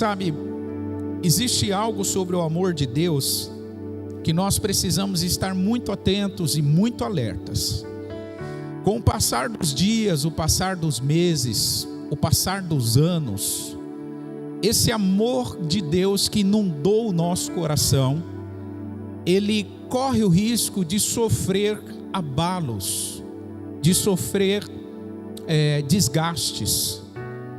Sabe, existe algo sobre o amor de Deus que nós precisamos estar muito atentos e muito alertas. Com o passar dos dias, o passar dos meses, o passar dos anos, esse amor de Deus que inundou o nosso coração, ele corre o risco de sofrer abalos, de sofrer desgastes.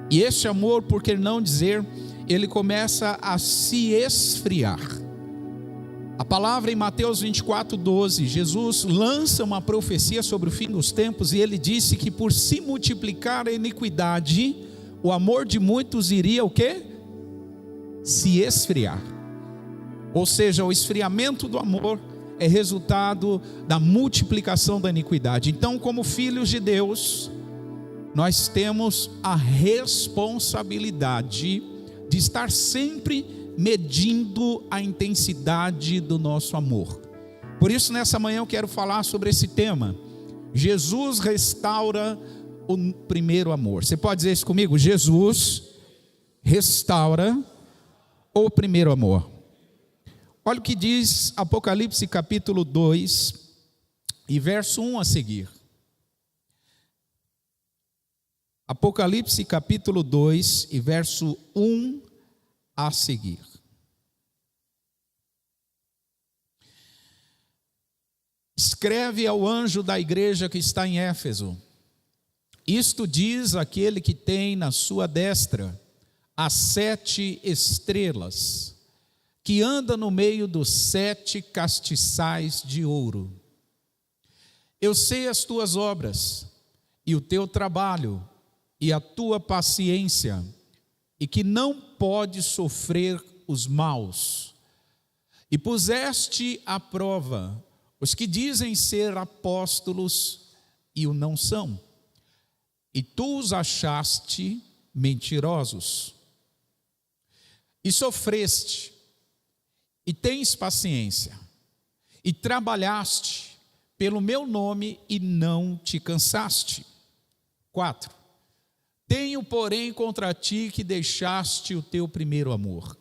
E esse amor, por que não dizer, ele começa a se esfriar. A palavra em Mateus 24:12, Jesus lança uma profecia sobre o fim dos tempos, e ele disse que por se multiplicar a iniquidade, o amor de muitos iria o quê? Se esfriar. Ou seja, o esfriamento do amor é resultado da multiplicação da iniquidade. Então, como filhos de Deus, nós temos a responsabilidade de estar sempre medindo a intensidade do nosso amor. Por isso, nessa manhã eu quero falar sobre esse tema. Jesus restaura o primeiro amor. Você pode dizer isso comigo? Jesus restaura o primeiro amor. Olha o que diz Apocalipse capítulo 2 e verso 1 a seguir. Apocalipse capítulo 2 e verso 1 a seguir. Escreve ao anjo da igreja que está em Éfeso: isto diz aquele que tem na sua destra as 7 estrelas, que anda no meio dos 7 castiçais de ouro. Eu sei as tuas obras, e o teu trabalho, e a tua paciência, e que não pode sofrer os maus. E puseste à prova os que dizem ser apóstolos e o não são, e tu os achaste mentirosos. E sofreste, e tens paciência, e trabalhaste pelo meu nome e não te cansaste. 4. Tenho, porém, contra ti que deixaste o teu primeiro amor.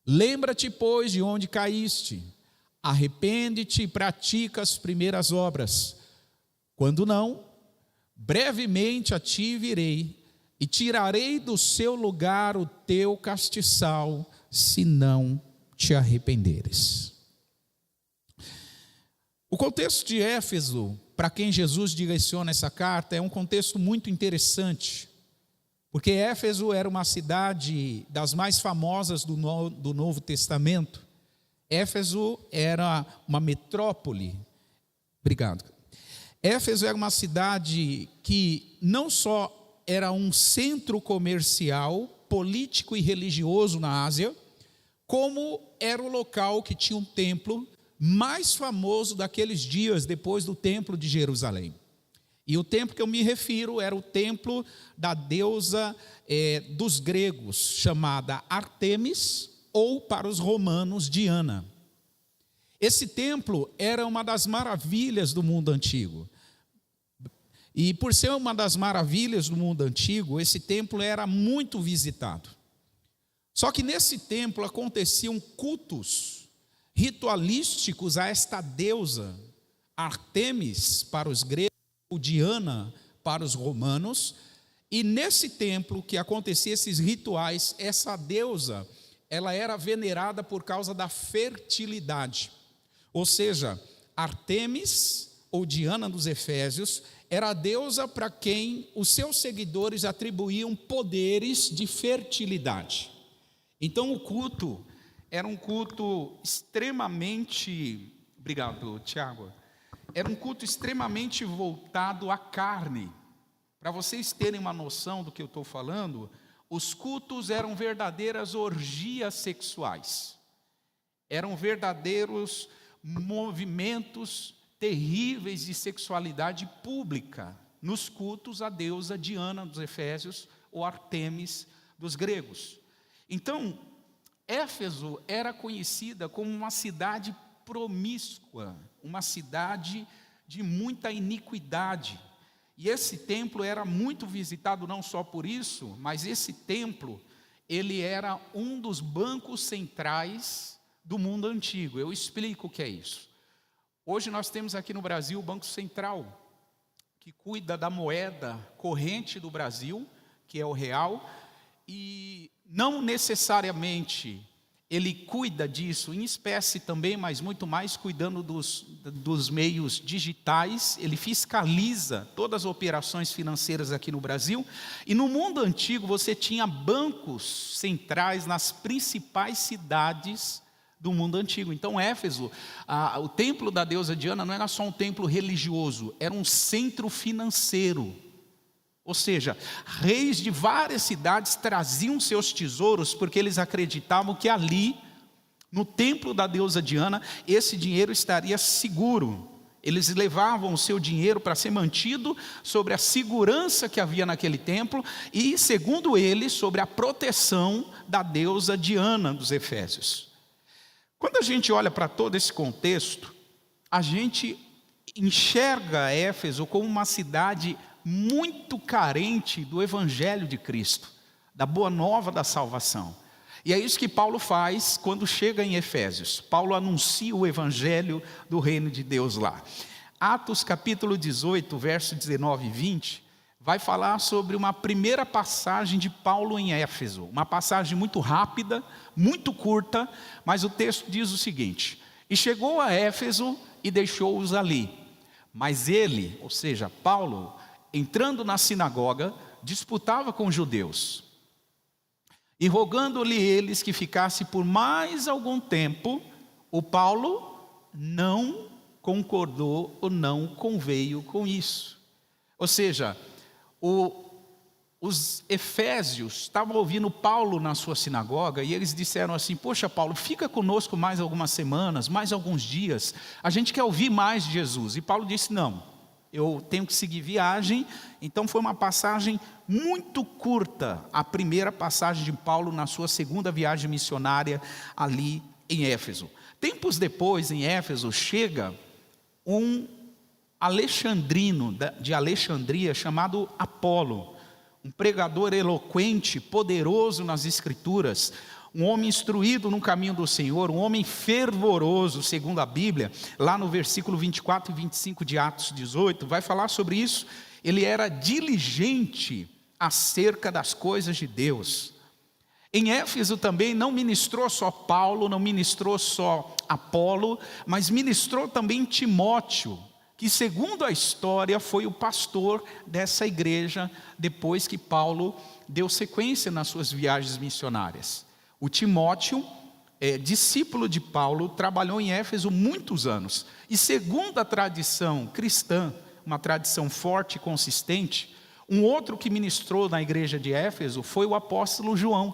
Lembra-te, pois, de onde caíste, arrepende-te e pratica as primeiras obras. Quando não, brevemente a ti virei, e tirarei do seu lugar o teu castiçal, se não te arrependeres. O contexto de Éfeso, para quem Jesus direciona essa carta, é um contexto muito interessante, porque Éfeso era uma cidade das mais famosas do Novo Testamento. Éfeso era uma metrópole. Obrigado. Éfeso era uma cidade que não só era um centro comercial, político e religioso na Ásia, como era o local que tinha um templo mais famoso daqueles dias depois do templo de Jerusalém. E o templo que eu me refiro era o templo da deusa dos gregos, chamada Ártemis, ou para os romanos, Diana. Esse templo era uma das maravilhas do mundo antigo. E por ser uma das maravilhas do mundo antigo, esse templo era muito visitado. Só que nesse templo aconteciam cultos ritualísticos a esta deusa, Ártemis para os gregos, ou Diana para os romanos, e nesse templo que acontecia esses rituais, essa deusa, ela era venerada por causa da fertilidade. Ou seja, Ártemis, ou Diana dos Efésios, era a deusa para quem os seus seguidores atribuíam poderes de fertilidade. Então o culto era um culto extremamente, obrigado, Tiago, era um culto extremamente voltado à carne. Para vocês terem uma noção do que eu estou falando, os cultos eram verdadeiras orgias sexuais, eram verdadeiros movimentos terríveis de sexualidade pública, nos cultos à deusa Diana dos Efésios, ou Ártemis dos gregos. Então, Éfeso era conhecida como uma cidade promíscua, uma cidade de muita iniquidade. E esse templo era muito visitado não só por isso, mas esse templo ele era um dos bancos centrais do mundo antigo. Eu explico o que é isso. Hoje nós temos aqui no Brasil o Banco Central, que cuida da moeda corrente do Brasil, que é o real, e não necessariamente ele cuida disso em espécie também, mas muito mais cuidando dos meios digitais. Ele fiscaliza todas as operações financeiras aqui no Brasil. E no mundo antigo você tinha bancos centrais nas principais cidades do mundo antigo. Então Éfeso, o templo da deusa Diana não era só um templo religioso, era um centro financeiro. Ou seja, reis de várias cidades traziam seus tesouros porque eles acreditavam que ali, no templo da deusa Diana, esse dinheiro estaria seguro. Eles levavam o seu dinheiro para ser mantido sobre a segurança que havia naquele templo e, segundo eles, sobre a proteção da deusa Diana dos Efésios. Quando a gente olha para todo esse contexto, a gente enxerga Éfeso como uma cidade muito carente do Evangelho de Cristo, da boa nova da salvação. E é isso que Paulo faz quando chega em Efésios. Paulo anuncia o Evangelho do reino de Deus lá. Atos capítulo 18, verso 19 e 20, vai falar sobre uma primeira passagem de Paulo em Éfeso. Uma passagem muito rápida, muito curta, mas o texto diz o seguinte: e chegou a Éfeso e deixou-os ali. Mas ele, ou seja, Paulo, entrando na sinagoga, disputava com os judeus. E rogando-lhe eles que ficasse por mais algum tempo, o Paulo não concordou ou não conveio com isso. Ou seja, os efésios estavam ouvindo Paulo na sua sinagoga e eles disseram assim: poxa Paulo, fica conosco mais algumas semanas, mais alguns dias, a gente quer ouvir mais de Jesus. E Paulo disse: não, eu tenho que seguir viagem. Então foi uma passagem muito curta, a primeira passagem de Paulo na sua segunda viagem missionária ali em Éfeso. Tempos depois, em Éfeso, chega um alexandrino de Alexandria chamado Apolo, um pregador eloquente, poderoso nas Escrituras, um homem instruído no caminho do Senhor, um homem fervoroso, segundo a Bíblia, lá no versículo 24 e 25 de Atos 18, vai falar sobre isso. Ele era diligente acerca das coisas de Deus. Em Éfeso também não ministrou só Paulo, não ministrou só Apolo, mas ministrou também Timóteo, que segundo a história foi o pastor dessa igreja depois que Paulo deu sequência nas suas viagens missionárias. O Timóteo, discípulo de Paulo, trabalhou em Éfeso muitos anos. E segundo a tradição cristã, uma tradição forte e consistente, um outro que ministrou na igreja de Éfeso foi o apóstolo João,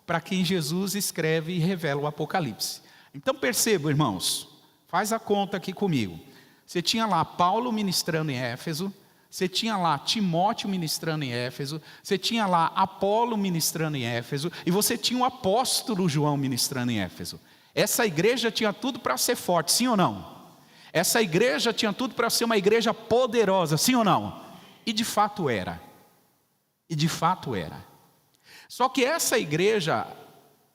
para quem Jesus escreve e revela o Apocalipse. Então percebam, irmãos, faz a conta aqui comigo. Você tinha lá Paulo ministrando em Éfeso, você tinha lá Timóteo ministrando em Éfeso, você tinha lá Apolo ministrando em Éfeso, e você tinha o apóstolo João ministrando em Éfeso. Essa igreja tinha tudo para ser forte, sim ou não? Essa igreja tinha tudo para ser uma igreja poderosa, sim ou não? E de fato era. E de fato era. Só que essa igreja,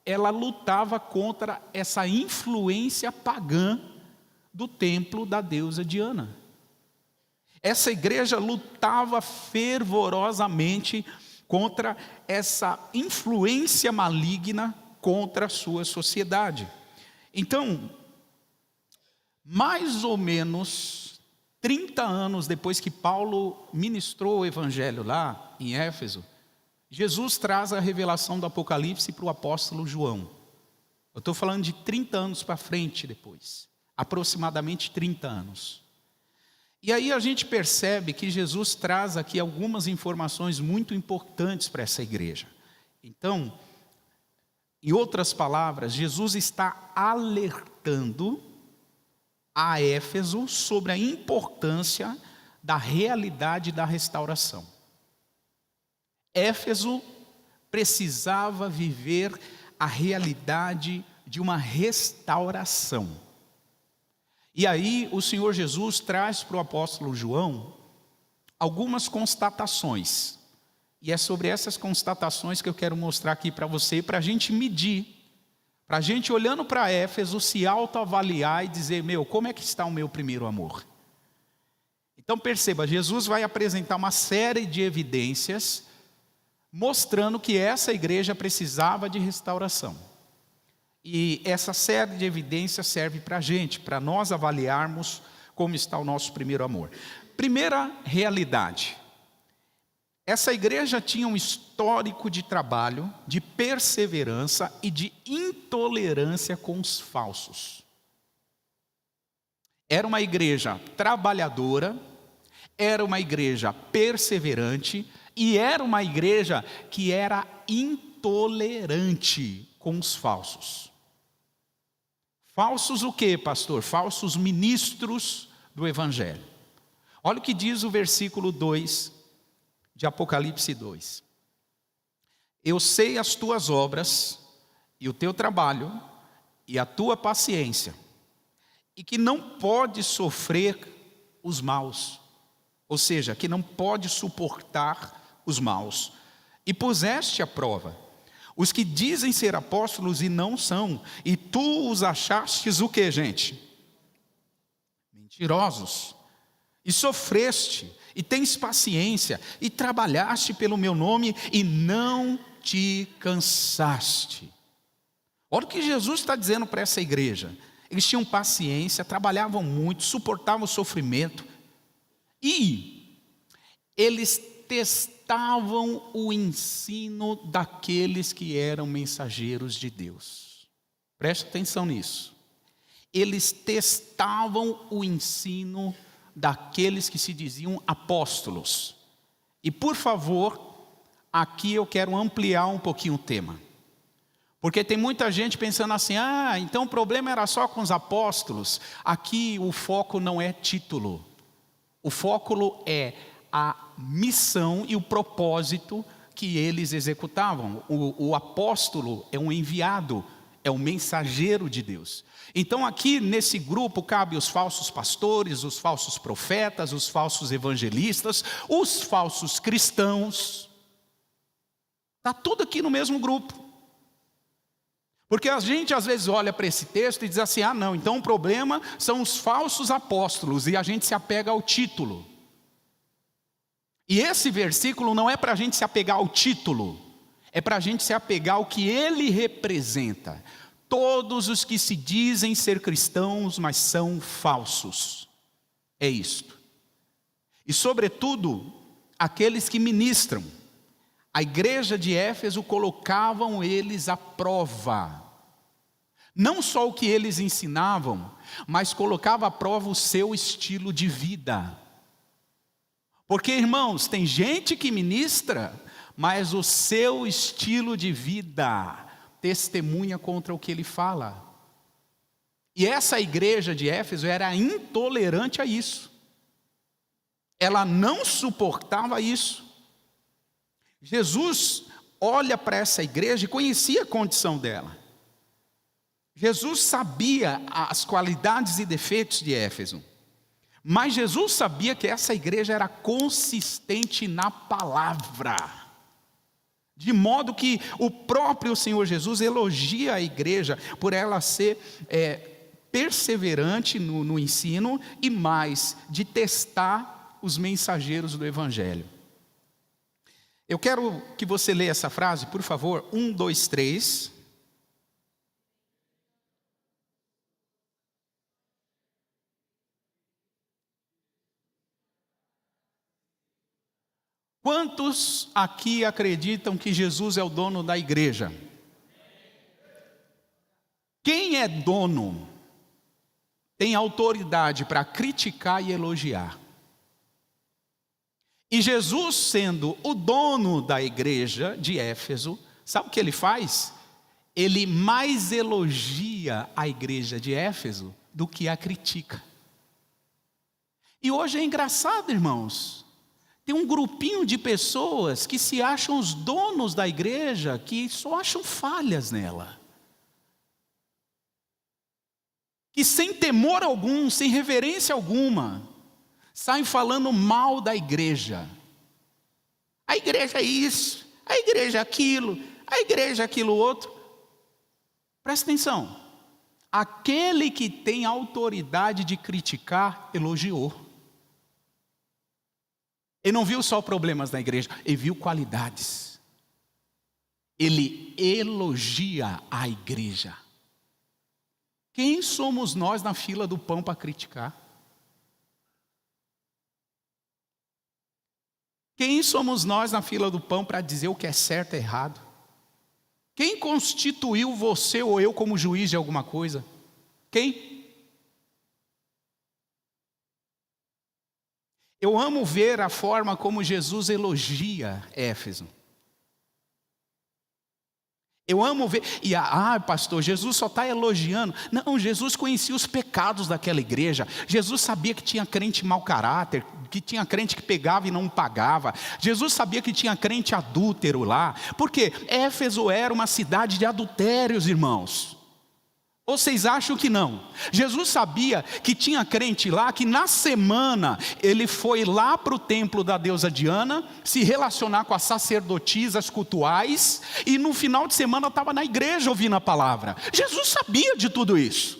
ela lutava contra essa influência pagã do templo da deusa Diana. Essa igreja lutava fervorosamente contra essa influência maligna contra a sua sociedade. Então, mais ou menos 30 anos depois que Paulo ministrou o evangelho lá em Éfeso, Jesus traz a revelação do Apocalipse para o apóstolo João. Eu estou falando de 30 anos para frente depois, aproximadamente 30 anos. E aí a gente percebe que Jesus traz aqui algumas informações muito importantes para essa igreja. Então, em outras palavras, Jesus está alertando a Éfeso sobre a importância da realidade da restauração. Éfeso precisava viver a realidade de uma restauração. E aí o Senhor Jesus traz para o apóstolo João algumas constatações. E é sobre essas constatações que eu quero mostrar aqui para você, para a gente medir, para a gente olhando para Éfeso, se autoavaliar e dizer, como é que está o meu primeiro amor? Então perceba, Jesus vai apresentar uma série de evidências, mostrando que essa igreja precisava de restauração. E essa série de evidências serve para a gente, para nós avaliarmos como está o nosso primeiro amor. Primeira realidade. Essa igreja tinha um histórico de trabalho, de perseverança e de intolerância com os falsos. Era uma igreja trabalhadora, era uma igreja perseverante e era uma igreja que era intolerante com os falsos. Falsos o quê, pastor? Falsos ministros do Evangelho. Olha o que diz o versículo 2 de Apocalipse 2. Eu sei as tuas obras e o teu trabalho e a tua paciência, e que não pode sofrer os maus, ou seja, que não pode suportar os maus, e puseste à prova os que dizem ser apóstolos e não são, e tu os achastes o que, gente? Mentirosos. E sofreste, e tens paciência, e trabalhaste pelo meu nome, e não te cansaste. Olha o que Jesus está dizendo para essa igreja. Eles tinham paciência, trabalhavam muito, suportavam o sofrimento, e eles testavam o ensino daqueles que eram mensageiros de Deus. Preste atenção nisso. Eles testavam o ensino daqueles que se diziam apóstolos. E por favor, aqui eu quero ampliar um pouquinho o tema. Porque tem muita gente pensando assim, então o problema era só com os apóstolos. Aqui o foco não é título. O foco é a missão e o propósito que eles executavam. O apóstolo é um enviado, é um mensageiro de Deus. Então aqui nesse grupo cabe os falsos pastores, os falsos profetas, os falsos evangelistas, os falsos cristãos. Está tudo aqui no mesmo grupo. Porque a gente às vezes olha para esse texto e diz assim, não, então o problema são os falsos apóstolos, e a gente se apega ao título. E esse versículo não é para a gente se apegar ao título, é para a gente se apegar ao que ele representa. Todos os que se dizem ser cristãos, mas são falsos. É isto. E sobretudo, aqueles que ministram. A igreja de Éfeso colocavam eles à prova. Não só o que eles ensinavam, mas colocava à prova o seu estilo de vida. Porque, irmãos, tem gente que ministra, mas o seu estilo de vida testemunha contra o que ele fala. E essa igreja de Éfeso era intolerante a isso. Ela não suportava isso. Jesus olha para essa igreja e conhecia a condição dela. Jesus sabia as qualidades e defeitos de Éfeso. Mas Jesus sabia que essa igreja era consistente na palavra. De modo que o próprio Senhor Jesus elogia a igreja por ela ser perseverante no ensino e mais, de testar os mensageiros do Evangelho. Eu quero que você leia essa frase, por favor. 1, 2, 3. Quantos aqui acreditam que Jesus é o dono da igreja? Quem é dono tem autoridade para criticar e elogiar. E Jesus, sendo o dono da igreja de Éfeso, sabe o que ele faz? Ele mais elogia a igreja de Éfeso do que a critica. E hoje é engraçado, irmãos. Tem um grupinho de pessoas que se acham os donos da igreja, que só acham falhas nela. Que sem temor algum, sem reverência alguma, saem falando mal da igreja. A igreja é isso, a igreja é aquilo, a igreja é aquilo outro. Presta atenção. Aquele que tem autoridade de criticar, elogiou. Ele não viu só problemas na igreja, ele viu qualidades. Ele elogia a igreja. Quem somos nós na fila do pão para criticar? Quem somos nós na fila do pão para dizer o que é certo e errado? Quem constituiu você ou eu como juiz de alguma coisa? Quem? Eu amo ver a forma como Jesus elogia Éfeso. Eu amo ver, pastor, Jesus só está elogiando. Não, Jesus conhecia os pecados daquela igreja. Jesus sabia que tinha crente mau caráter, que tinha crente que pegava e não pagava. Jesus sabia que tinha crente adúltero lá. Porque Éfeso era uma cidade de adultérios, irmãos. Ou vocês acham que não? Jesus sabia que tinha crente lá, que na semana ele foi lá para o templo da deusa Diana, se relacionar com as sacerdotisas cultuais, e no final de semana estava na igreja ouvindo a palavra. Jesus sabia de tudo isso.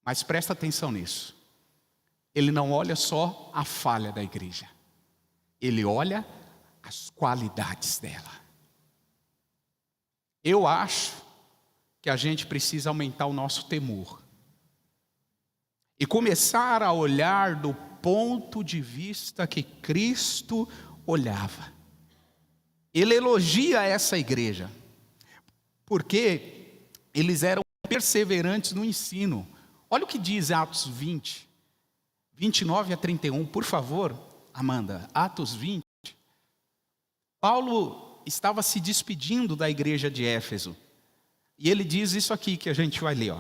Mas presta atenção nisso. Ele não olha só a falha da igreja. Ele olha as qualidades dela. Eu acho que a gente precisa aumentar o nosso temor e começar a olhar do ponto de vista que Cristo olhava. Ele elogia essa igreja, porque eles eram perseverantes no ensino. Olha o que diz Atos 20, 29 a 31, por favor, Amanda, Atos 20. Paulo estava se despedindo da igreja de Éfeso. E ele diz isso aqui que a gente vai ler.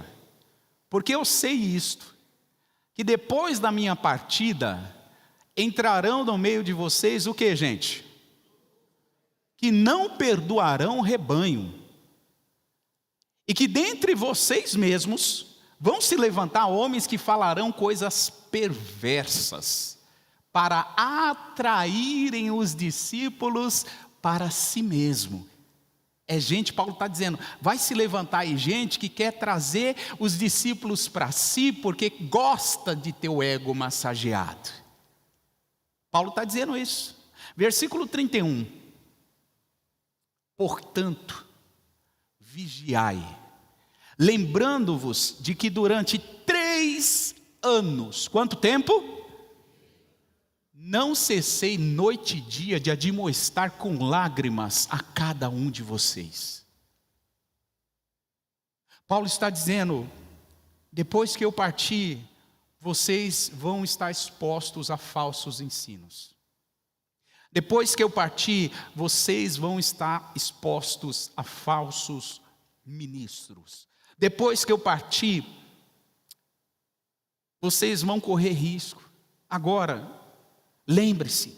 Porque eu sei isto, que depois da minha partida, entrarão no meio de vocês o que, gente? Que não perdoarão o rebanho. E que dentre vocês mesmos vão se levantar homens que falarão coisas perversas, para atraírem os discípulos para si mesmo. Paulo está dizendo, vai se levantar aí gente que quer trazer os discípulos para si, porque gosta de ter o ego massageado. Paulo está dizendo isso. Versículo 31. Portanto, vigiai, lembrando-vos de que durante 3 anos, quanto tempo? Não cessei noite e dia de admoestar com lágrimas a cada um de vocês. Paulo está dizendo, depois que eu partir, vocês vão estar expostos a falsos ensinos. Depois que eu partir, vocês vão estar expostos a falsos ministros. Depois que eu partir, vocês vão correr risco. Agora, lembre-se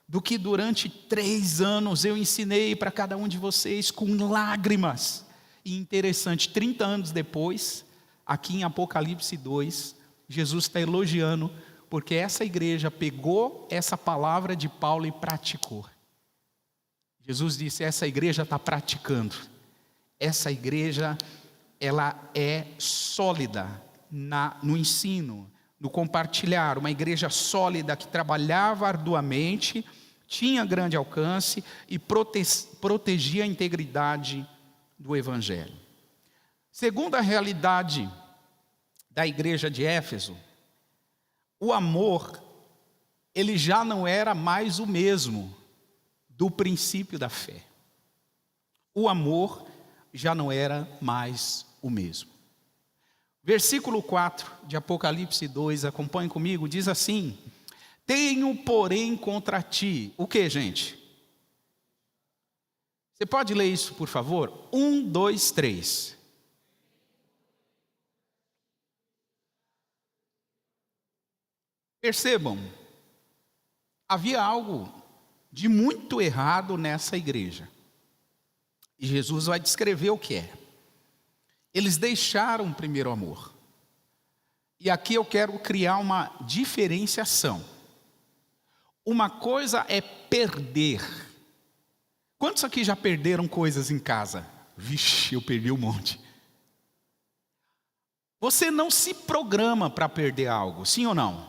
do que durante 3 anos eu ensinei para cada um de vocês com lágrimas. E interessante, 30 anos depois, aqui em Apocalipse 2, Jesus está elogiando, porque essa igreja pegou essa palavra de Paulo e praticou. Jesus disse, essa igreja está praticando. Essa igreja, ela é sólida no ensino, no compartilhar, uma igreja sólida que trabalhava arduamente, tinha grande alcance e protegia a integridade do evangelho. Segunda realidade da igreja de Éfeso, o amor, ele já não era mais o mesmo do princípio da fé. O amor já não era mais o mesmo. Versículo 4 de Apocalipse 2, acompanhe comigo, diz assim, tenho porém contra ti, o que, gente? Você pode ler isso, por favor? 1, 2, 3. Percebam, havia algo de muito errado nessa igreja. E Jesus vai descrever o que é. Eles deixaram o primeiro amor. E aqui eu quero criar uma diferenciação. Uma coisa é perder. Quantos aqui já perderam coisas em casa? Vixe, eu perdi um monte. Você não se programa para perder algo, sim ou não?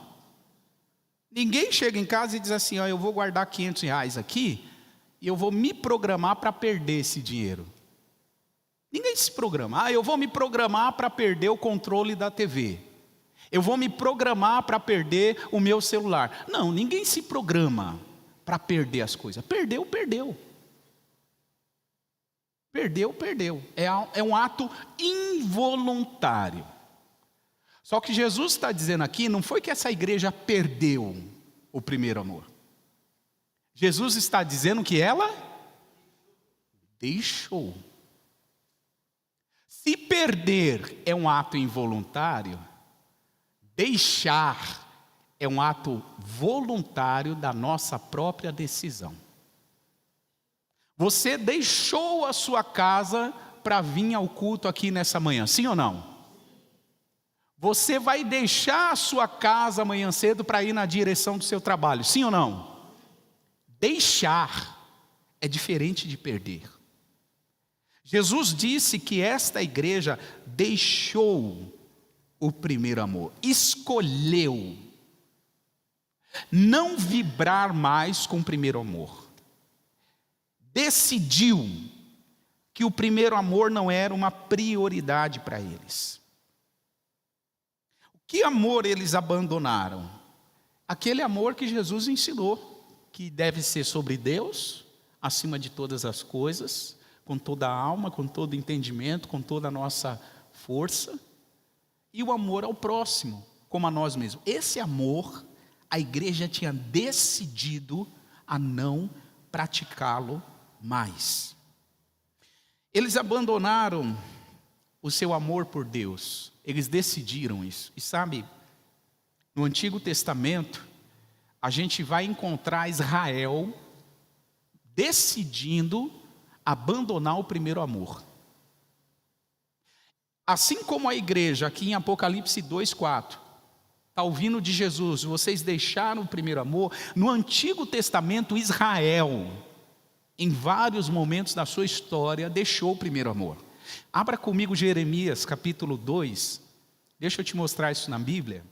Ninguém chega em casa e diz assim, ó, eu vou guardar R$500 aqui e eu vou me programar para perder esse dinheiro. Ninguém se programa. Eu vou me programar para perder o controle da TV. Eu vou me programar para perder o meu celular. Não, ninguém se programa para perder as coisas. Perdeu, perdeu. Perdeu, perdeu. É um ato involuntário. Só que Jesus está dizendo aqui, não foi que essa igreja perdeu o primeiro amor. Jesus está dizendo que ela deixou. Se perder é um ato involuntário, deixar é um ato voluntário da nossa própria decisão. Você deixou a sua casa para vir ao culto aqui nessa manhã, sim ou não? Você vai deixar a sua casa amanhã cedo para ir na direção do seu trabalho, sim ou não? Deixar é diferente de perder. Jesus disse que esta igreja deixou o primeiro amor, escolheu não vibrar mais com o primeiro amor. Decidiu que o primeiro amor não era uma prioridade para eles. Que amor eles abandonaram? Aquele amor que Jesus ensinou, que deve ser sobre Deus, acima de todas as coisas, com toda a alma, com todo o entendimento, com toda a nossa força, e o amor ao próximo, como a nós mesmos. Esse amor, a igreja tinha decidido a não praticá-lo mais. Eles abandonaram o seu amor por Deus. Eles decidiram isso. E sabe, no Antigo Testamento, a gente vai encontrar Israel decidindo abandonar o primeiro amor. Assim como a igreja, aqui em Apocalipse 2:4, está ouvindo de Jesus, vocês deixaram o primeiro amor. No Antigo Testamento, Israel, em vários momentos da sua história, deixou o primeiro amor. Abra comigo Jeremias capítulo 2, deixa eu te mostrar isso na Bíblia.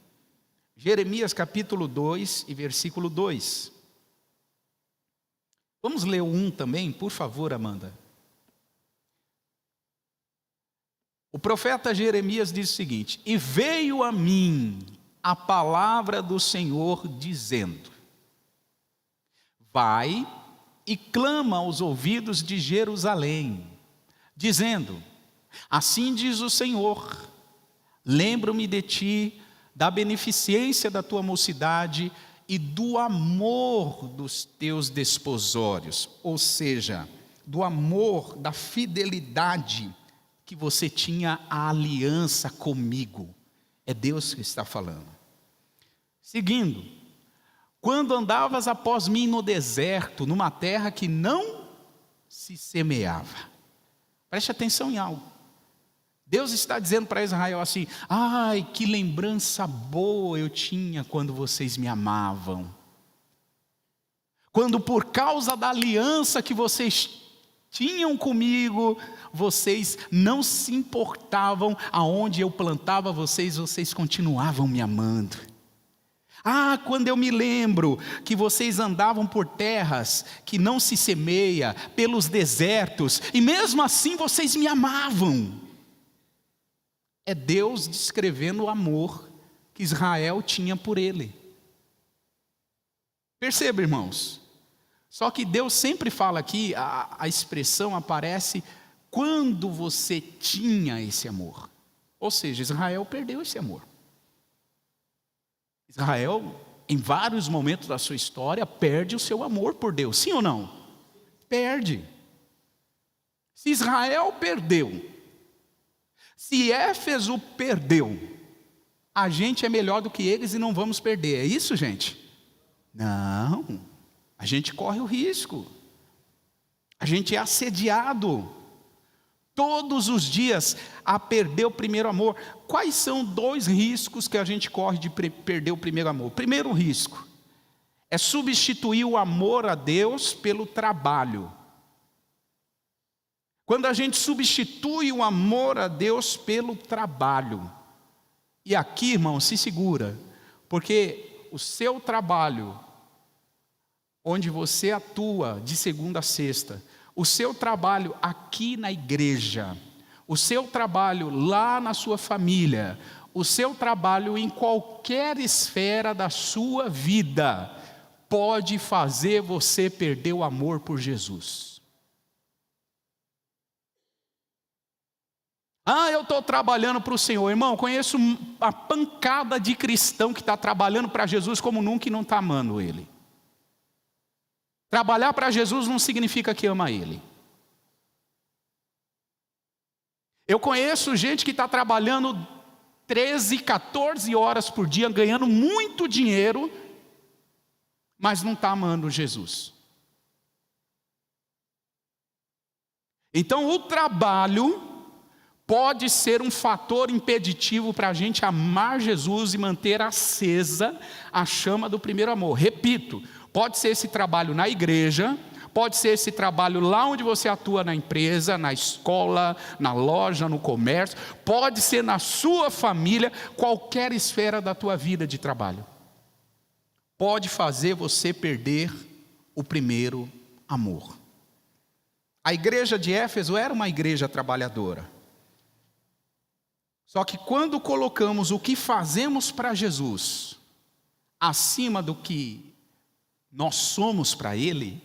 Jeremias capítulo 2 e versículo 2. Vamos ler o 1 também, por favor, Amanda. O profeta Jeremias diz o seguinte: e veio a mim a palavra do Senhor dizendo, vai e clama aos ouvidos de Jerusalém, dizendo, assim diz o Senhor, lembro-me de ti, da beneficência da tua mocidade e do amor dos teus desposórios, ou seja, do amor, da fidelidade que você tinha à aliança comigo. É Deus que está falando. Seguindo, quando andavas após mim no deserto, numa terra que não se semeava. Preste atenção em algo. Deus está dizendo para Israel assim, ai, que lembrança boa eu tinha quando vocês me amavam. Quando por causa da aliança que vocês tinham comigo, vocês não se importavam aonde eu plantava vocês, vocês continuavam me amando. Ah, quando eu me lembro que vocês andavam por terras que não se semeia, pelos desertos, e mesmo assim vocês me amavam. É Deus descrevendo o amor que Israel tinha por ele. Perceba, irmãos. Só que Deus sempre fala aqui, a expressão aparece quando você tinha esse amor. Ou seja, Israel perdeu esse amor. Israel, em vários momentos da sua história, perde o seu amor por Deus. Sim ou não? Perde. Se Israel perdeu, se Éfeso perdeu, a gente é melhor do que eles e não vamos perder. É isso, gente? Não. A gente corre o risco. A gente é assediado todos os dias a perder o primeiro amor. Quais são 2 riscos que a gente corre de perder o primeiro amor? Primeiro risco é substituir o amor a Deus pelo trabalho. Quando a gente substitui o amor a Deus pelo trabalho. E aqui, irmão, se segura, porque o seu trabalho, onde você atua de segunda a sexta, o seu trabalho aqui na igreja, o seu trabalho lá na sua família, o seu trabalho em qualquer esfera da sua vida, pode fazer você perder o amor por Jesus. Eu estou trabalhando para o Senhor. Irmão, conheço uma pancada de cristão que está trabalhando para Jesus como nunca e não está amando Ele. Trabalhar para Jesus não significa que ama Ele. Eu conheço gente que está trabalhando 13, 14 horas por dia, ganhando muito dinheiro, mas não está amando Jesus. Então o trabalho pode ser um fator impeditivo para a gente amar Jesus e manter acesa a chama do primeiro amor. Repito, pode ser esse trabalho na igreja, pode ser esse trabalho lá onde você atua na empresa, na escola, na loja, no comércio, pode ser na sua família, qualquer esfera da tua vida de trabalho. Pode fazer você perder o primeiro amor. A igreja de Éfeso era uma igreja trabalhadora. Só que quando colocamos o que fazemos para Jesus acima do que nós somos para Ele,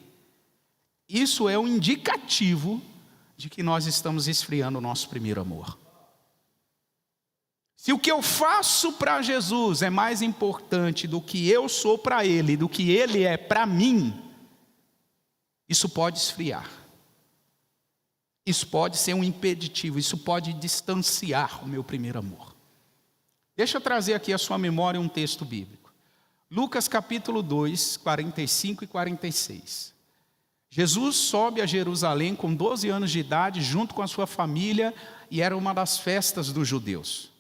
isso é um indicativo de que nós estamos esfriando o nosso primeiro amor. Se o que eu faço para Jesus é mais importante do que eu sou para Ele, do que Ele é para mim, isso pode esfriar. Isso pode ser um impeditivo, isso pode distanciar o meu primeiro amor. Deixa eu trazer aqui à sua memória um texto bíblico. Lucas capítulo 2, 45 e 46. Jesus sobe a Jerusalém com 12 anos de idade, junto com a sua família, e era uma das festas dos judeus.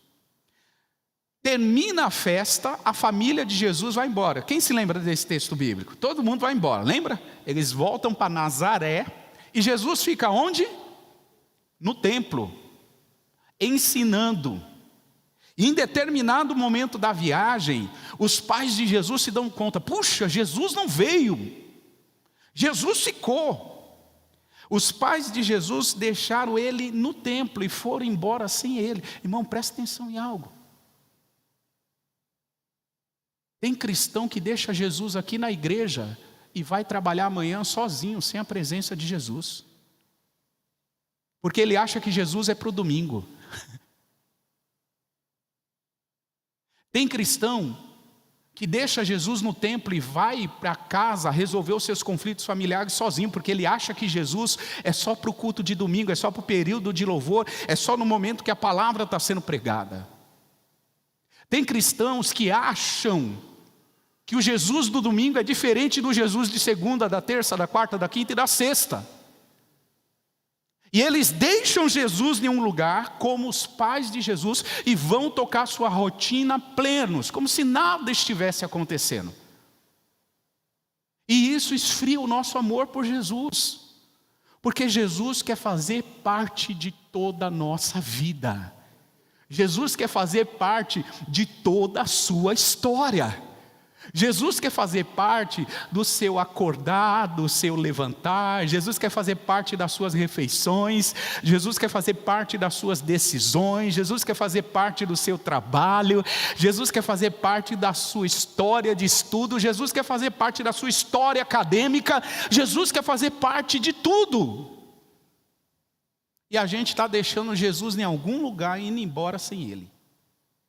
Termina a festa, a família de Jesus vai embora. Quem se lembra desse texto bíblico? Todo mundo vai embora, lembra? Eles voltam para Nazaré, e Jesus fica onde? No templo, ensinando. E em determinado momento da viagem, os pais de Jesus se dão conta: puxa, Jesus não veio, Jesus ficou. Os pais de Jesus deixaram ele no templo e foram embora sem ele. Irmão, presta atenção em algo. Tem cristão que deixa Jesus aqui na igreja e vai trabalhar amanhã sozinho, sem a presença de Jesus. Porque ele acha que Jesus é para o domingo. Tem cristão que deixa Jesus no templo e vai para casa resolver os seus conflitos familiares sozinho, porque ele acha que Jesus é só para o culto de domingo, é só para o período de louvor, é só no momento que a palavra está sendo pregada. Tem cristãos que acham que o Jesus do domingo é diferente do Jesus de segunda, da terça, da quarta, da quinta e da sexta. E eles deixam Jesus em um lugar, como os pais de Jesus, e vão tocar sua rotina plenos, como se nada estivesse acontecendo. E isso esfria o nosso amor por Jesus, porque Jesus quer fazer parte de toda a nossa vida. Jesus quer fazer parte de toda a sua história. Jesus quer fazer parte do seu acordar, do seu levantar. Jesus quer fazer parte das suas refeições. Jesus quer fazer parte das suas decisões. Jesus quer fazer parte do seu trabalho. Jesus quer fazer parte da sua história de estudo. Jesus quer fazer parte da sua história acadêmica. Jesus quer fazer parte de tudo. E a gente está deixando Jesus em algum lugar e indo embora sem Ele.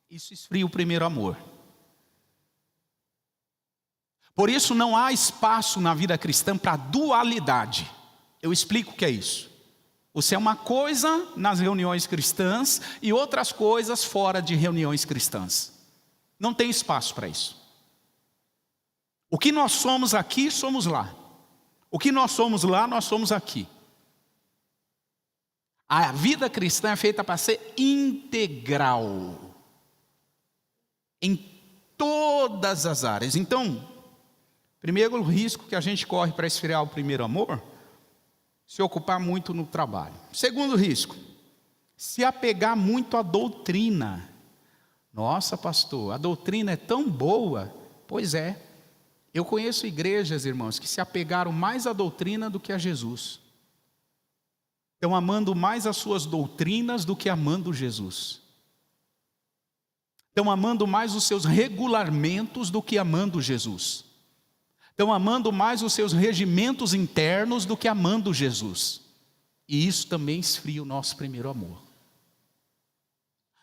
Isso esfria o primeiro amor. Por isso não há espaço na vida cristã para dualidade. Eu explico o que é isso. Você é uma coisa nas reuniões cristãs e outras coisas fora de reuniões cristãs. Não tem espaço para isso. O que nós somos aqui, somos lá. O que nós somos lá, nós somos aqui. A vida cristã é feita para ser integral. Em todas as áreas. Então, Primeiro risco que a gente corre para esfriar o primeiro amor, se ocupar muito no trabalho. Segundo risco, se apegar muito à doutrina. Nossa, pastor, a doutrina é tão boa. Pois é, eu conheço igrejas, irmãos, que se apegaram mais à doutrina do que a Jesus. Estão amando mais as suas doutrinas do que amando Jesus. Estão amando mais os seus regulamentos do que amando Jesus. Estão amando mais os seus regimentos internos do que amando Jesus. E isso também esfria o nosso primeiro amor.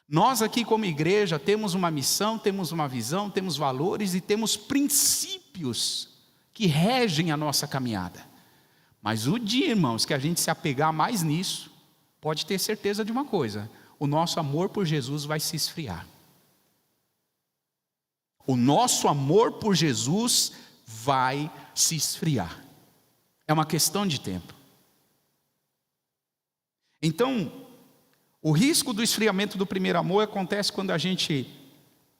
Nós aqui como igreja temos uma missão, temos uma visão, temos valores e temos princípios que regem a nossa caminhada. Mas o dia, irmãos, que a gente se apegar mais nisso, pode ter certeza de uma coisa: o nosso amor por Jesus vai se esfriar. O nosso amor por Jesus vai se esfriar. É uma questão de tempo. Então, o risco do esfriamento do primeiro amor acontece quando a gente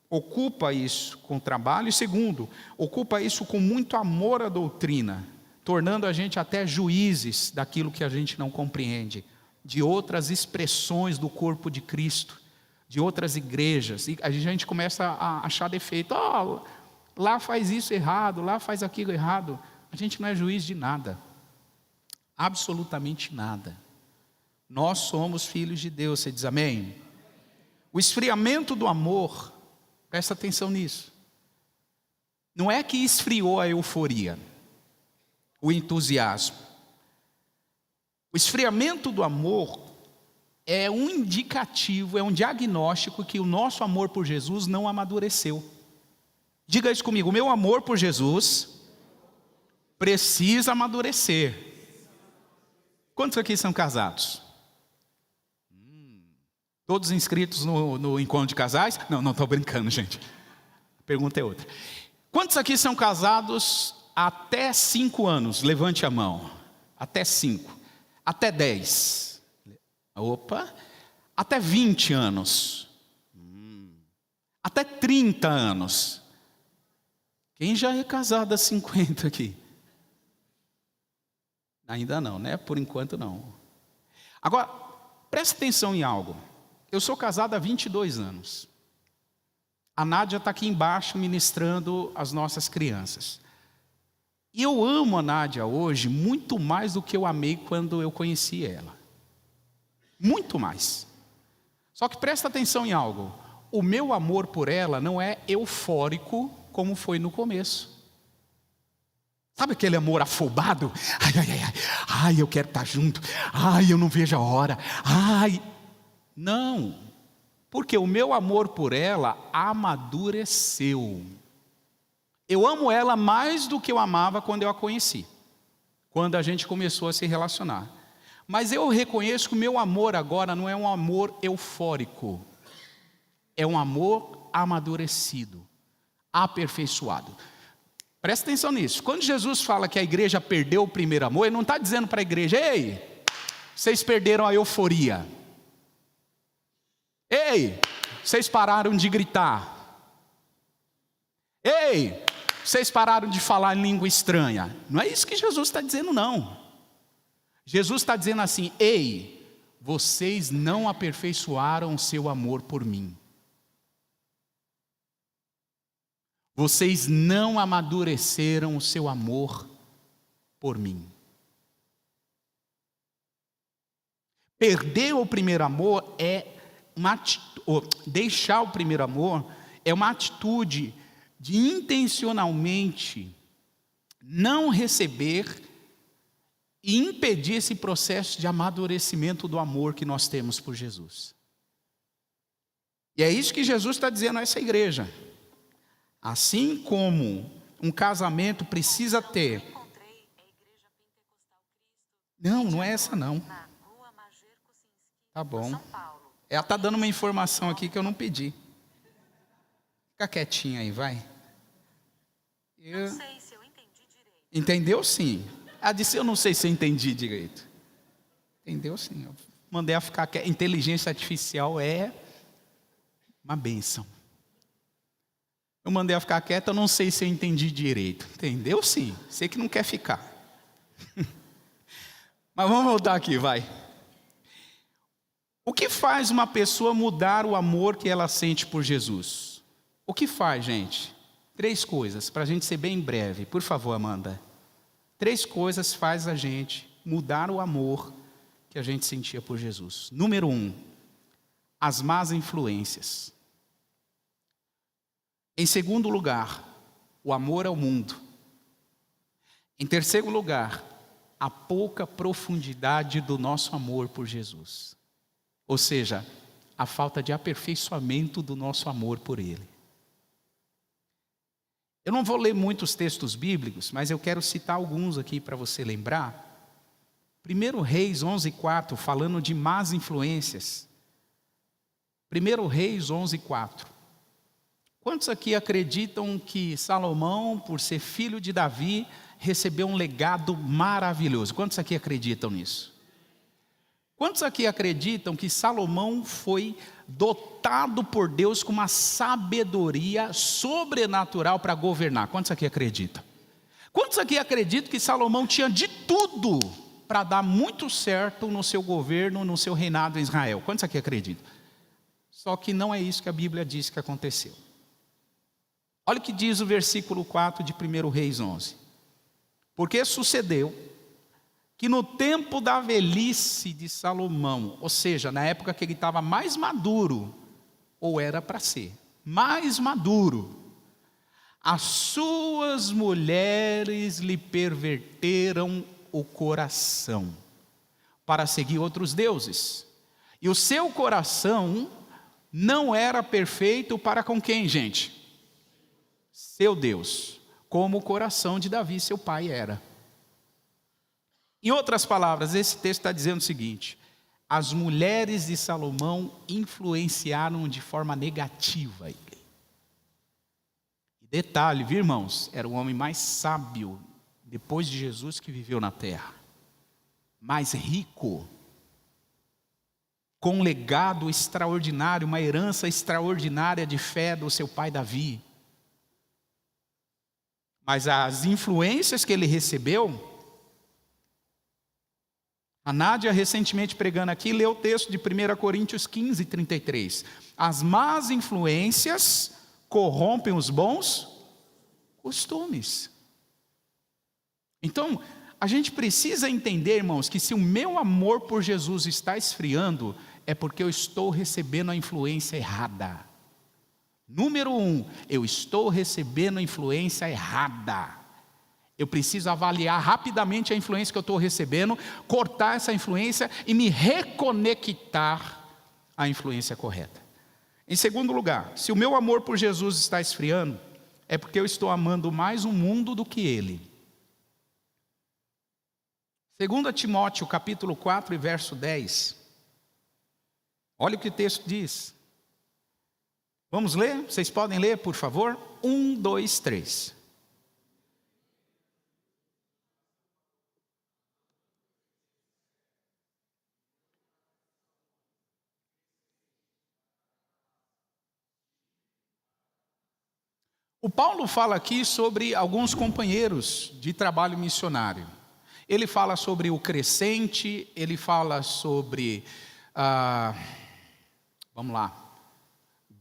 ocupa isso com trabalho. E segundo, ocupa isso com muito amor à doutrina, tornando a gente até juízes daquilo que a gente não compreende, de outras expressões do corpo de Cristo, de outras igrejas. E a gente começa a achar defeito. Lá faz isso errado, lá faz aquilo errado. A gente não é juiz de nada. Absolutamente nada. Nós somos filhos de Deus, você diz amém? O esfriamento do amor, presta atenção nisso. Não é que esfriou a euforia, o entusiasmo. O esfriamento do amor é um indicativo, é um diagnóstico que o nosso amor por Jesus não amadureceu. Diga isso comigo: o meu amor por Jesus precisa amadurecer. Quantos aqui são casados? Todos inscritos no encontro de casais? Não, estou brincando, gente. A pergunta é outra. Quantos aqui são casados até 5 anos? Levante a mão. Até 5. Até 10. Opa. Até 20 anos. Até 30 anos. Quem já é casado há 50 aqui? Ainda não, né? Por enquanto não. Agora, presta atenção em algo. Eu sou casado há 22 anos. A Nádia está aqui embaixo ministrando as nossas crianças. E eu amo a Nádia hoje muito mais do que eu amei quando eu conheci ela. Muito mais. Só que presta atenção em algo. O meu amor por ela não é eufórico como foi no começo. Sabe aquele amor afobado? Ai, eu quero estar junto. Ai, eu não vejo a hora. Ai, não. Porque o meu amor por ela amadureceu. Eu amo ela mais do que eu amava quando eu a conheci. Quando a gente começou a se relacionar. Mas eu reconheço que o meu amor agora não é um amor eufórico. É um amor amadurecido, aperfeiçoado. Presta atenção nisso. Quando Jesus fala que a igreja perdeu o primeiro amor, ele não está dizendo para a igreja: ei, vocês perderam a euforia. Ei, vocês pararam de gritar. Ei, vocês pararam de falar em língua estranha. Não é isso que Jesus está dizendo, não. Jesus está dizendo assim: ei, vocês não aperfeiçoaram o seu amor por mim. Vocês não amadureceram o seu amor por mim. Perder o primeiro amor é deixar o primeiro amor é uma atitude de intencionalmente não receber e impedir esse processo de amadurecimento do amor que nós temos por Jesus. E é isso que Jesus está dizendo a essa igreja. Assim como um casamento precisa ter... Não é essa não. Tá bom. Ela está dando uma informação aqui que eu não pedi. Fica quietinha aí, vai. Não sei se eu entendi direito. Entendeu sim. Ela disse: eu não sei se eu entendi direito. Entendeu sim. Eu mandei ela ficar quieta. Inteligência artificial é uma bênção. Eu mandei ela ficar quieta, eu não sei se eu entendi direito. Entendeu? Sim, sei que não quer ficar. Mas vamos voltar aqui, vai. O que faz uma pessoa mudar o amor que ela sente por Jesus? O que faz, gente? 3 coisas, para a gente ser bem breve. Por favor, Amanda. 3 coisas faz a gente mudar o amor que a gente sentia por Jesus. Número 1, as más influências. Em segundo lugar, o amor ao mundo. Em terceiro lugar, a pouca profundidade do nosso amor por Jesus. Ou seja, a falta de aperfeiçoamento do nosso amor por Ele. Eu não vou ler muitos textos bíblicos, mas eu quero citar alguns aqui para você lembrar. 1 Reis 11:4, falando de más influências. 1 Reis 11:4. Quantos aqui acreditam que Salomão, por ser filho de Davi, recebeu um legado maravilhoso? Quantos aqui acreditam nisso? Quantos aqui acreditam que Salomão foi dotado por Deus com uma sabedoria sobrenatural para governar? Quantos aqui acreditam? Quantos aqui acreditam que Salomão tinha de tudo para dar muito certo no seu governo, no seu reinado em Israel? Quantos aqui acreditam? Só que não é isso que a Bíblia diz que aconteceu. Olha o que diz o versículo 4 de 1 Reis 11. Porque sucedeu que no tempo da velhice de Salomão, ou seja, na época que ele estava mais maduro, ou era para ser, mais maduro, as suas mulheres lhe perverteram o coração, para seguir outros deuses. E o seu coração não era perfeito para com quem, gente? Seu Deus, como o coração de Davi, seu pai, era. Em outras palavras, esse texto está dizendo o seguinte: as mulheres de Salomão influenciaram de forma negativa ele. Detalhe, viu, irmãos? Era o homem mais sábio, depois de Jesus, que viveu na terra. Mais rico, com um legado extraordinário, uma herança extraordinária de fé do seu pai Davi. Mas as influências que ele recebeu... A Nádia, recentemente pregando aqui, leu o texto de 1 Coríntios 15:33. As más influências corrompem os bons costumes. Então, a gente precisa entender, irmãos, que se o meu amor por Jesus está esfriando, é porque eu estou recebendo a influência errada. Número 1, eu estou recebendo a influência errada. Eu preciso avaliar rapidamente a influência que eu estou recebendo, cortar essa influência e me reconectar à influência correta. Em segundo lugar, se o meu amor por Jesus está esfriando, é porque eu estou amando mais o mundo do que Ele. 2 Timóteo capítulo 4 e verso 10. Olha o que o texto diz. Vamos ler? Vocês podem ler, por favor? 1, 2, 3. O Paulo fala aqui sobre alguns companheiros de trabalho missionário. Ele fala sobre o Crescente, ele fala sobre,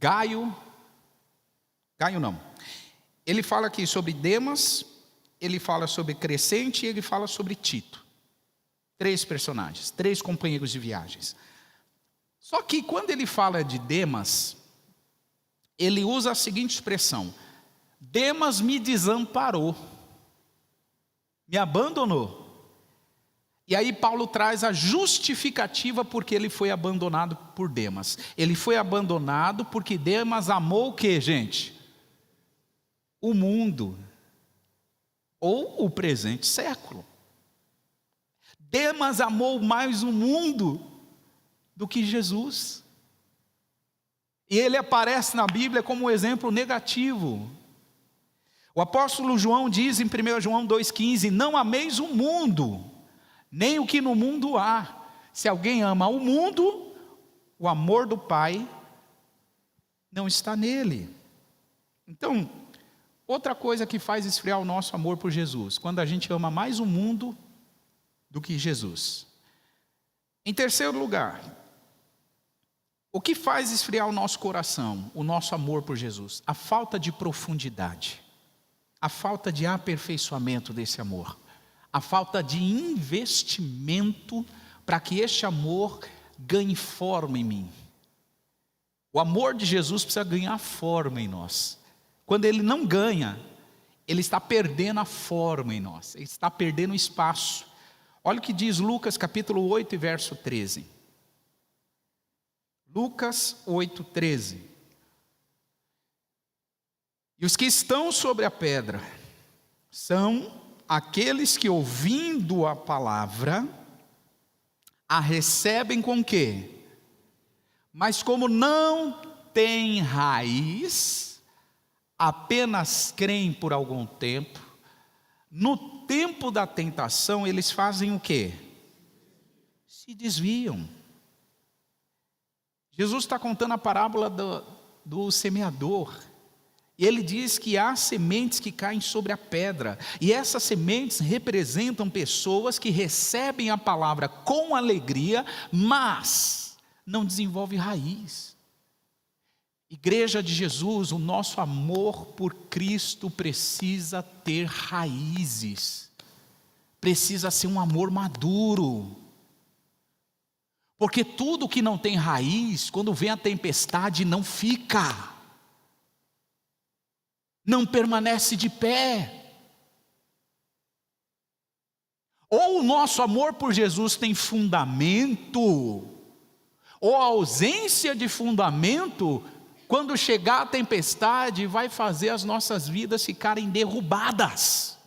Gaio não. Ele fala aqui sobre Demas, ele fala sobre Crescente e ele fala sobre Tito. 3 personagens, 3 companheiros de viagens. Só que quando ele fala de Demas, ele usa a seguinte expressão: Demas me desamparou, me abandonou. E aí Paulo traz a justificativa porque ele foi abandonado por Demas. Ele foi abandonado porque Demas amou o que, gente? O mundo, ou o presente século. Demas amou mais o mundo do que Jesus. E ele aparece na Bíblia como um exemplo negativo. O apóstolo João diz em 1 João 2,15: não ameis o mundo, nem o que no mundo há. Se alguém ama o mundo, o amor do Pai não está nele. Então, outra coisa que faz esfriar o nosso amor por Jesus, quando a gente ama mais o mundo do que Jesus. Em terceiro lugar, o que faz esfriar o nosso coração, o nosso amor por Jesus? A falta de profundidade, a falta de aperfeiçoamento desse amor, a falta de investimento para que este amor ganhe forma em mim. O amor de Jesus precisa ganhar forma em nós. Quando ele não ganha, ele está perdendo a forma em nós, ele está perdendo espaço. Olha o que diz Lucas capítulo 8 e verso 13. Lucas 8, 13. E os que estão sobre a pedra são aqueles que, ouvindo a palavra, a recebem com o quê? Mas como não tem raiz, apenas creem por algum tempo. No tempo da tentação, eles fazem o quê? Se desviam. Jesus está contando a parábola do semeador. E ele diz que há sementes que caem sobre a pedra. E essas sementes representam pessoas que recebem a palavra com alegria, mas não desenvolvem raiz. Igreja de Jesus, o nosso amor por Cristo precisa ter raízes. Precisa ser um amor maduro. Porque tudo que não tem raiz, quando vem a tempestade, não fica. Não permanece de pé. Ou o nosso amor por Jesus tem fundamento, ou a ausência de fundamento, quando chegar a tempestade, vai fazer as nossas vidas ficarem derrubadas.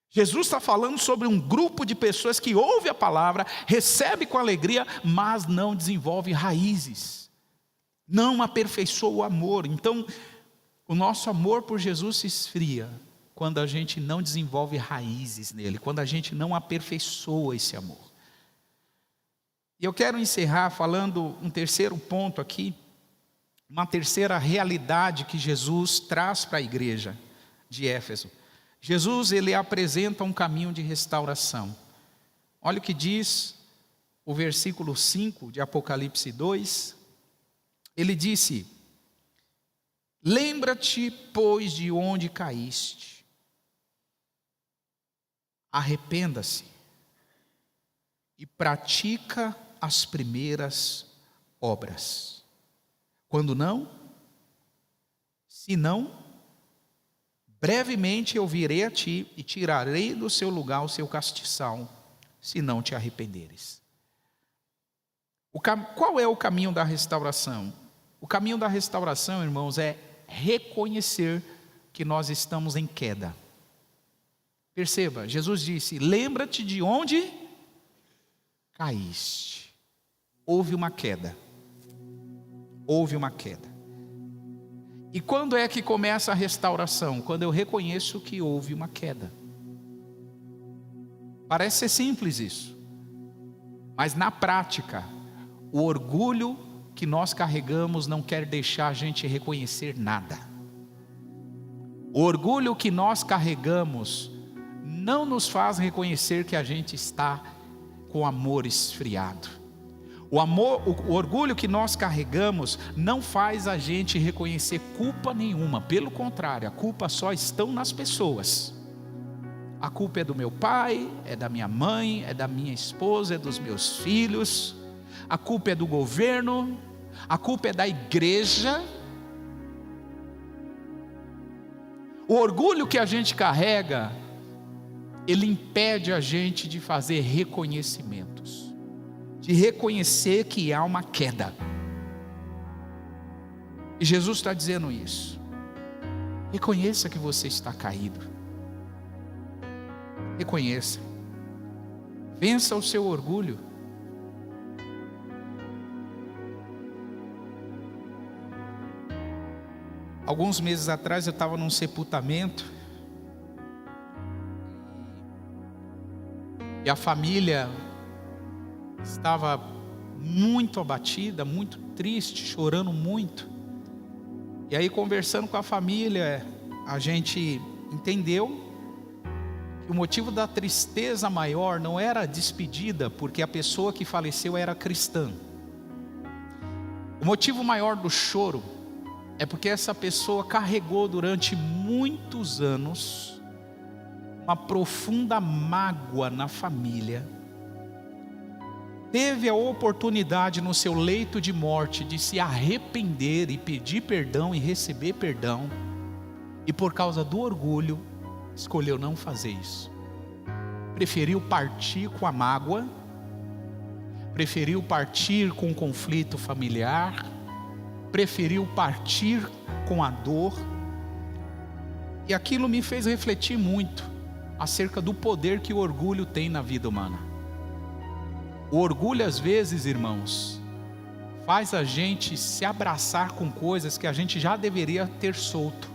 Jesus está falando sobre um grupo de pessoas que ouve a palavra, recebe com alegria, mas não desenvolve raízes. Não aperfeiçoa o amor. Então, o nosso amor por Jesus se esfria quando a gente não desenvolve raízes nele, quando a gente não aperfeiçoa esse amor. E eu quero encerrar falando um terceiro ponto aqui, uma terceira realidade que Jesus traz para a igreja de Éfeso. Jesus, ele apresenta um caminho de restauração. Olha o que diz o versículo 5 de Apocalipse 2. Ele disse: lembra-te, pois, de onde caíste. Arrependa-se e pratica as primeiras obras. Quando não, se não, brevemente eu virei a ti e tirarei do seu lugar o seu castiçal, se não te arrependeres. Qual é o caminho da restauração? O caminho da restauração, irmãos, é reconhecer que nós estamos em queda. Perceba, Jesus disse: lembra-te de onde caíste. Houve uma queda. Houve uma queda. E quando é que começa a restauração? Quando eu reconheço que houve uma queda. Parece ser simples isso, mas na prática, o orgulho que nós carregamos não quer deixar a gente reconhecer nada. O orgulho que nós carregamos não nos faz reconhecer que a gente está com amor esfriado. O orgulho que nós carregamos não faz a gente reconhecer culpa nenhuma. Pelo contrário, a culpa só está nas pessoas. A culpa é do meu pai, é da minha mãe, é da minha esposa, é dos meus filhos. A culpa é do governo, a culpa é da igreja. O orgulho que a gente carrega, ele impede a gente de fazer reconhecimentos, de reconhecer que há uma queda. E Jesus está dizendo isso. Reconheça que você está caído. Reconheça. Vença o seu orgulho. Alguns meses atrás eu estava num sepultamento e a família estava muito abatida, muito triste, chorando muito. E aí, conversando com a família, a gente entendeu que o motivo da tristeza maior não era a despedida, porque a pessoa que faleceu era cristã. O motivo maior do choro é porque essa pessoa carregou durante muitos anos uma profunda mágoa na família. Teve a oportunidade no seu leito de morte de se arrepender e pedir perdão e receber perdão, e por causa do orgulho escolheu não fazer isso. Preferiu partir com a mágoa, preferiu partir com o conflito familiar, preferiu partir com a dor. E aquilo me fez refletir muito acerca do poder que o orgulho tem na vida humana. O orgulho, às vezes, irmãos, faz a gente se abraçar com coisas que a gente já deveria ter solto.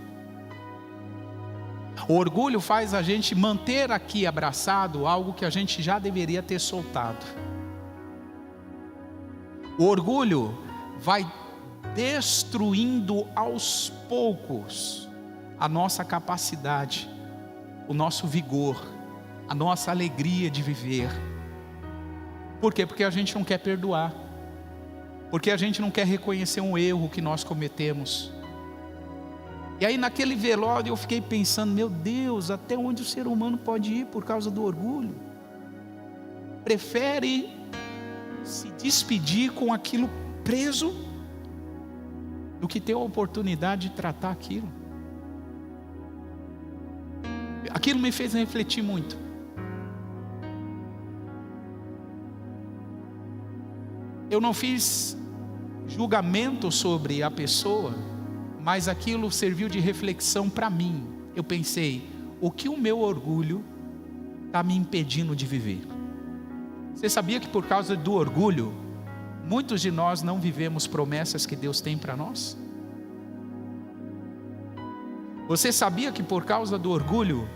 O orgulho faz a gente manter aqui abraçado algo que a gente já deveria ter soltado. O orgulho vai destruindo aos poucos a nossa capacidade, o nosso vigor, a nossa alegria de viver. Por quê? Porque a gente não quer perdoar, porque a gente não quer reconhecer um erro que nós cometemos. E aí naquele velório eu fiquei pensando, meu Deus, até onde o ser humano pode ir por causa do orgulho? Prefere se despedir com aquilo preso do que ter a oportunidade de tratar aquilo. Aquilo me fez refletir muito. Eu não fiz julgamento sobre a pessoa, mas aquilo serviu de reflexão para mim. Eu pensei, o que o meu orgulho está me impedindo de viver? Você sabia que por causa do orgulho, muitos de nós não vivemos promessas que Deus tem para nós? Você sabia que por causa do orgulho,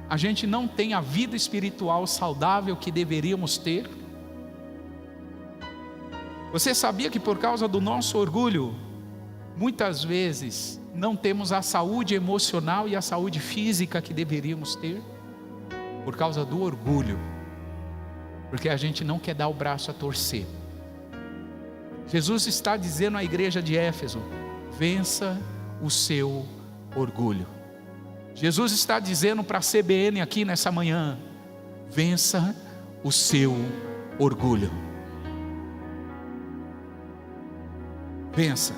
a gente não tem a vida espiritual saudável que deveríamos ter? Você sabia que por causa do nosso orgulho, muitas vezes não temos a saúde emocional e a saúde física que deveríamos ter? Por causa do orgulho, porque a gente não quer dar o braço a torcer. Jesus está dizendo à igreja de Éfeso, vença o seu orgulho. Jesus está dizendo para a CBN aqui nessa manhã, vença o seu orgulho. Vença.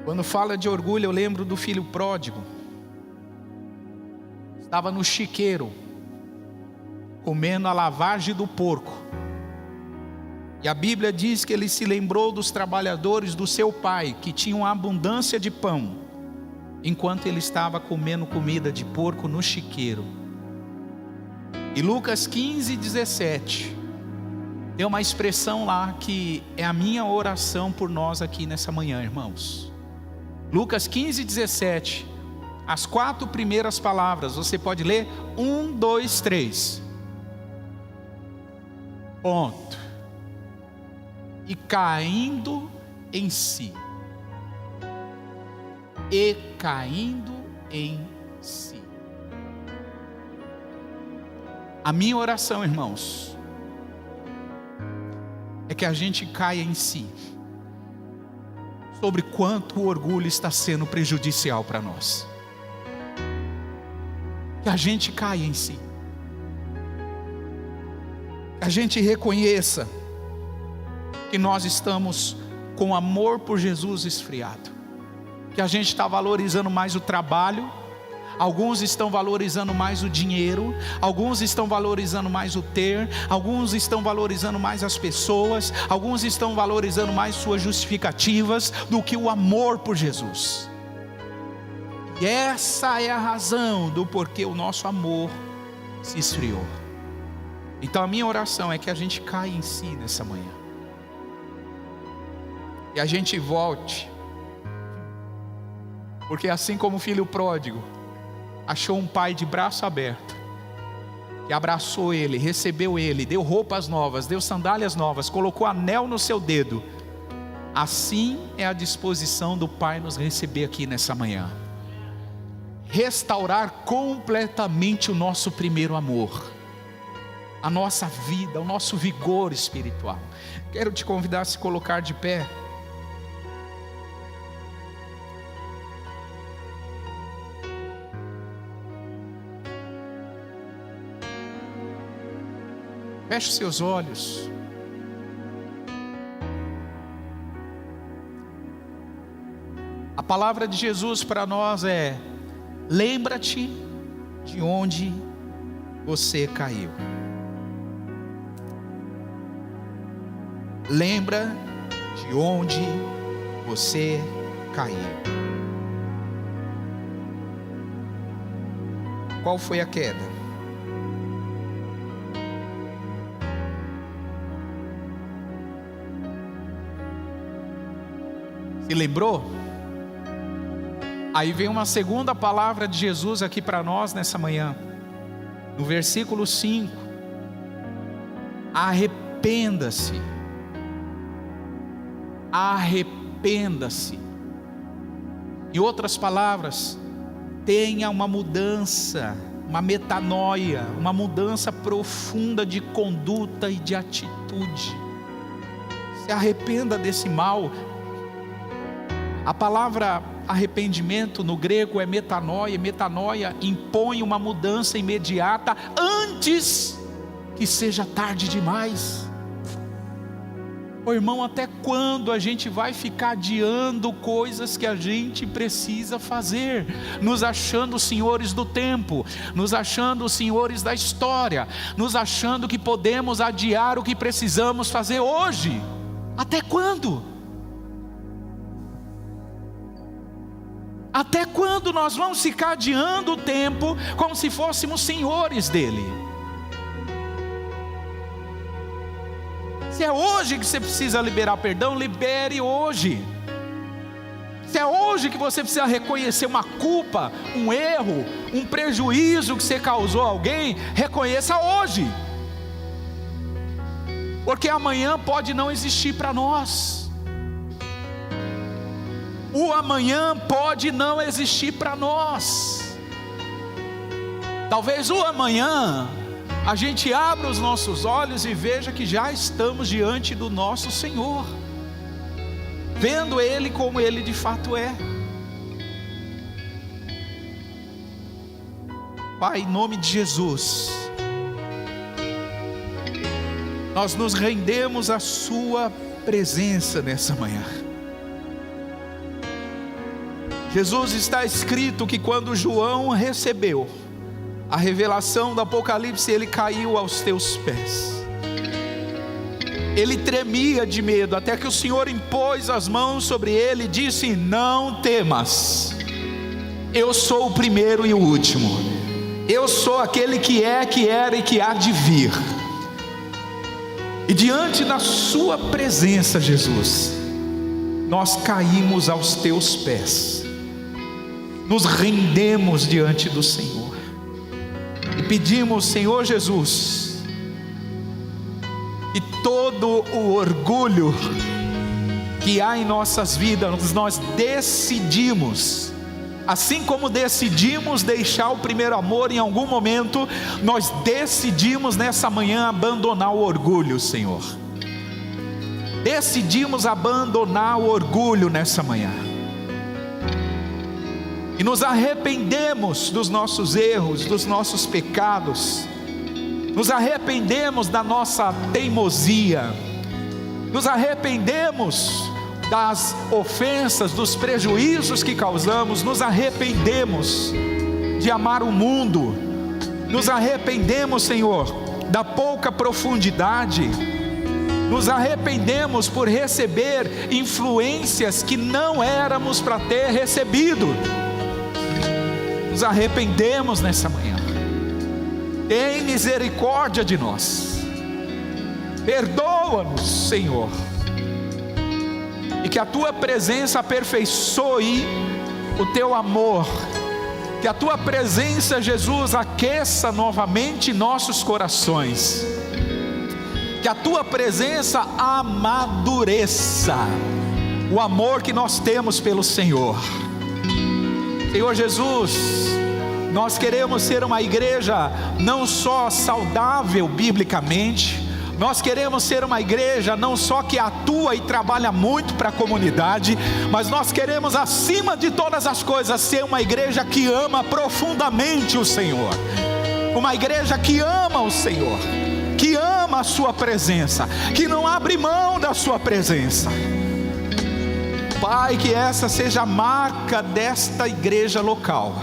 Quando fala de orgulho, eu lembro do filho pródigo. Estava no chiqueiro, comendo a lavagem do porco. E a Bíblia diz que ele se lembrou dos trabalhadores do seu pai, que tinham abundância de pão, enquanto ele estava comendo comida de porco no chiqueiro. E Lucas 15:17, tem uma expressão lá que é a minha oração por nós aqui nessa manhã, irmãos. Lucas 15:17, as 4 primeiras palavras, você pode ler? 1, 2, 3. Ponto. E caindo em si. E caindo em si. A minha oração, irmãos, é que a gente caia em si, sobre quanto o orgulho está sendo prejudicial para nós. Que a gente caia em si. Que a gente reconheça que nós estamos com amor por Jesus esfriado. Que a gente está valorizando mais o trabalho. Alguns estão valorizando mais o dinheiro, alguns estão valorizando mais o ter, alguns estão valorizando mais as pessoas, alguns estão valorizando mais suas justificativas do que o amor por Jesus. E essa é a razão do porquê o nosso amor se esfriou. Então a minha oração é que a gente caia em si nessa manhã, e a gente volte, porque assim como o filho pródigo achou um pai de braço aberto, que abraçou ele, recebeu ele, deu roupas novas, deu sandálias novas, colocou anel no seu dedo, assim é a disposição do Pai nos receber aqui nessa manhã. Restaurar completamente o nosso primeiro amor, a nossa vida, o nosso vigor espiritual. Quero te convidar a se colocar de pé. Feche os seus olhos. A palavra de Jesus para nós é: lembra-te de onde você caiu. Lembra de onde você caiu. Qual foi a queda? Se lembrou? Aí vem uma segunda palavra de Jesus aqui para nós nessa manhã, no versículo 5: arrependa-se. Arrependa-se. Em outras palavras, tenha uma mudança, uma metanoia, uma mudança profunda de conduta e de atitude. Se arrependa desse mal. A palavra arrependimento no grego é metanoia. Metanoia impõe uma mudança imediata antes que seja tarde demais. Ô irmão, até quando a gente vai ficar adiando coisas que a gente precisa fazer, nos achando senhores do tempo, nos achando senhores da história, nos achando que podemos adiar o que precisamos fazer hoje? Até quando? Até quando nós vamos ficar adiando o tempo como se fôssemos senhores dele? Se é hoje que você precisa liberar perdão, libere hoje. Se é hoje que você precisa reconhecer uma culpa, um erro, um prejuízo que você causou a alguém, reconheça hoje. Porque amanhã pode não existir para nós. O amanhã pode não existir para nós. Talvez o amanhã a gente abra os nossos olhos e veja que já estamos diante do nosso Senhor, vendo Ele como Ele de fato é. Pai, em nome de Jesus, nós nos rendemos à Sua presença nessa manhã. Jesus, está escrito que quando João recebeu a revelação do Apocalipse, ele caiu aos teus pés. Ele tremia de medo, até que o Senhor impôs as mãos sobre ele e disse: não temas, eu sou o primeiro e o último, eu sou aquele que é, que era e que há de vir. E diante da sua presença, Jesus, nós caímos aos teus pés, nos rendemos diante do Senhor e pedimos, Senhor Jesus, que todo o orgulho que há em nossas vidas, nós decidimos, assim como decidimos deixar o primeiro amor em algum momento, nós decidimos nessa manhã abandonar o orgulho, Senhor. Decidimos abandonar o orgulho nessa manhã. E nos arrependemos dos nossos erros, dos nossos pecados. Nos arrependemos da nossa teimosia. Nos arrependemos das ofensas, dos prejuízos que causamos. Nos arrependemos de amar o mundo. Nos arrependemos, Senhor, da pouca profundidade. Nos arrependemos por receber influências que não éramos para ter recebido. Nos arrependemos nessa manhã. Tem misericórdia de nós. Perdoa-nos, Senhor. E que a Tua presença aperfeiçoe o Teu amor, Que a tua presença, Jesus, aqueça novamente nossos corações. Que a tua presença amadureça o amor que nós temos pelo Senhor. Senhor Jesus, nós queremos ser uma igreja não só saudável biblicamente, nós queremos ser uma igreja não só que atua e trabalha muito para a comunidade, mas nós queremos, acima de todas as coisas, ser uma igreja que ama profundamente o Senhor, uma igreja que ama o Senhor, que ama a sua presença, que não abre mão da sua presença. Pai, que essa seja a marca desta igreja local,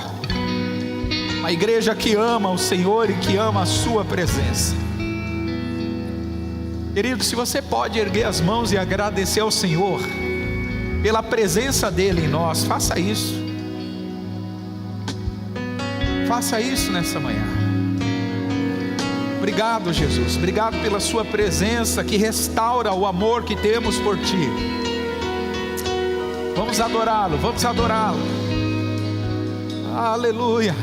uma igreja que ama o Senhor e que ama a sua presença. Querido, se você pode erguer as mãos e agradecer ao Senhor pela presença dEle em nós, faça isso. Faça isso nessa manhã. Obrigado, Jesus, obrigado pela sua presença que restaura o amor que temos por Ti. Vamos adorá-lo, vamos adorá-lo. Aleluia.